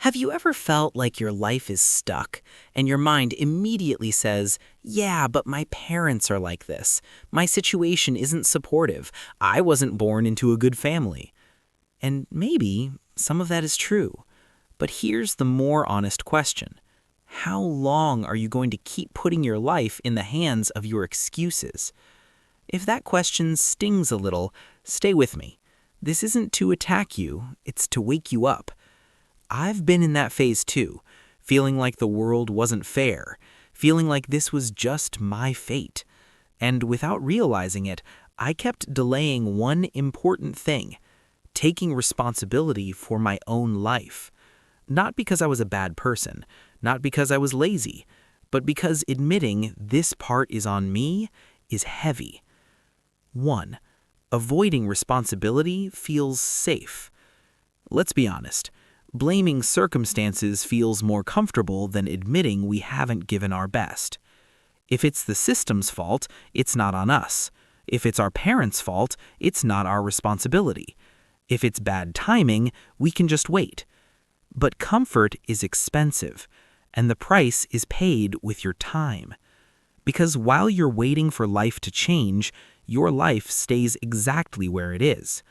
Have you ever felt like your life is stuck and your mind immediately says, yeah, but my parents are like this. My situation isn't supportive. I wasn't born into a good family. And maybe some of that is true. But here's the more honest question. How long are you going to keep putting your life in the hands of your excuses? If that question stings a little, stay with me. This isn't to attack you, it's to wake you up. I've been in that phase too, feeling like the world wasn't fair, feeling like this was just my fate. And without realizing it, I kept delaying one important thing, taking responsibility for my own life. Not because I was a bad person, not because I was lazy, but because admitting this part is on me is heavy. 1. Avoiding responsibility feels safe. Let's be honest. Blaming circumstances feels more comfortable than admitting we haven't given our best. If it's the system's fault, it's not on us. If it's our parents' fault, it's not our responsibility. If it's bad timing, we can just wait. But comfort is expensive, and the price is paid with your time. Because while you're waiting for life to change, your life stays exactly where it is.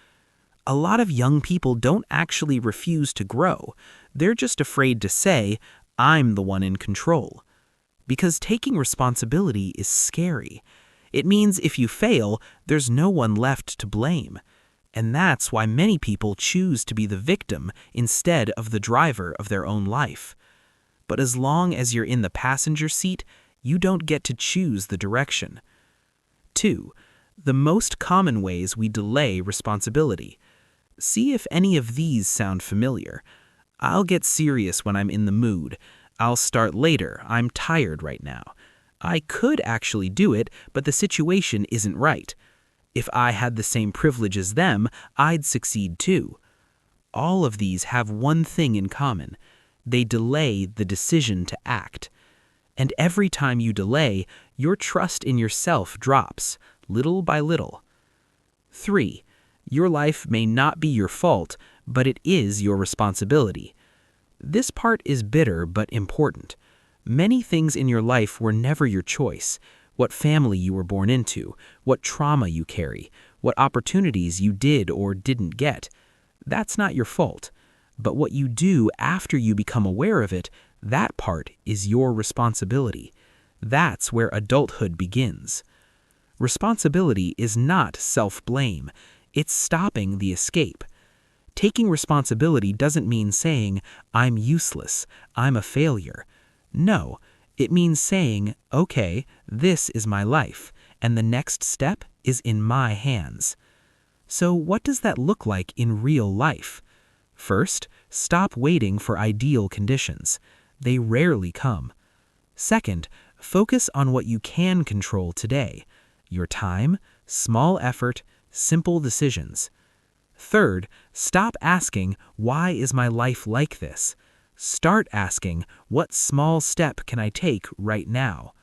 A lot of young people don't actually refuse to grow. They're just afraid to say, I'm the one in control. Because taking responsibility is scary. It means if you fail, there's no one left to blame. And that's why many people choose to be the victim instead of the driver of their own life. But as long as you're in the passenger seat, you don't get to choose the direction. 2. The most common ways we delay responsibility. See if any of these sound familiar. I'll get serious when I'm in the mood. I'll start later. I'm tired right now. I could actually do it, but the situation isn't right. If I had the same privilege as them, I'd succeed too. All of these have one thing in common. They delay the decision to act. And every time you delay, your trust in yourself drops, little by little. 3. Your life may not be your fault, but it is your responsibility. This part is bitter but important. Many things in your life were never your choice. What family you were born into, what trauma you carry, what opportunities you did or didn't get. That's not your fault. But what you do after you become aware of it, that part is your responsibility. That's where adulthood begins. Responsibility is not self-blame. It's stopping the escape. Taking responsibility doesn't mean saying, I'm useless, I'm a failure. No, it means saying, okay, this is my life, and the next step is in my hands. So what does that look like in real life? First, stop waiting for ideal conditions. They rarely come. Second, focus on what you can control today. Your time, small effort, simple decisions. Third, stop asking, why is my life like this? Start asking, what small step can I take right now?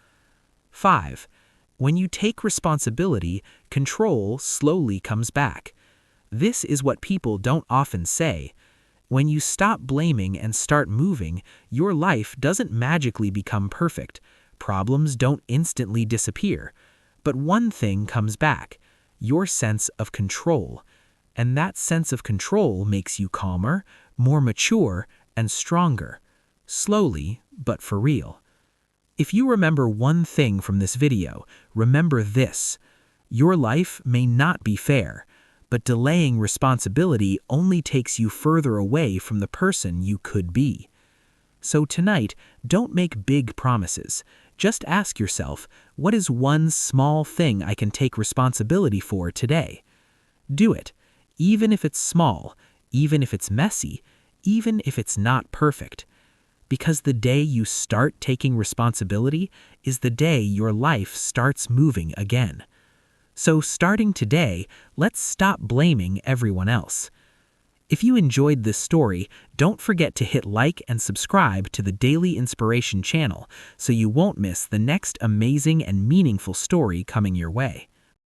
5. When you take responsibility, control slowly comes back. This is what people don't often say. When you stop blaming and start moving, your life doesn't magically become perfect. Problems don't instantly disappear. But one thing comes back, your sense of control. And that sense of control makes you calmer, more mature, and stronger. Slowly, but for real. If you remember one thing from this video, remember this. Your life may not be fair, but delaying responsibility only takes you further away from the person you could be. So tonight, don't make big promises. Just ask yourself, what is one small thing I can take responsibility for today? Do it, even if it's small, even if it's messy, even if it's not perfect. Because the day you start taking responsibility is the day your life starts moving again. So starting today, let's stop blaming everyone else. If you enjoyed this story, don't forget to hit like and subscribe to the Daily Inspiration channel so you won't miss the next amazing and meaningful story coming your way.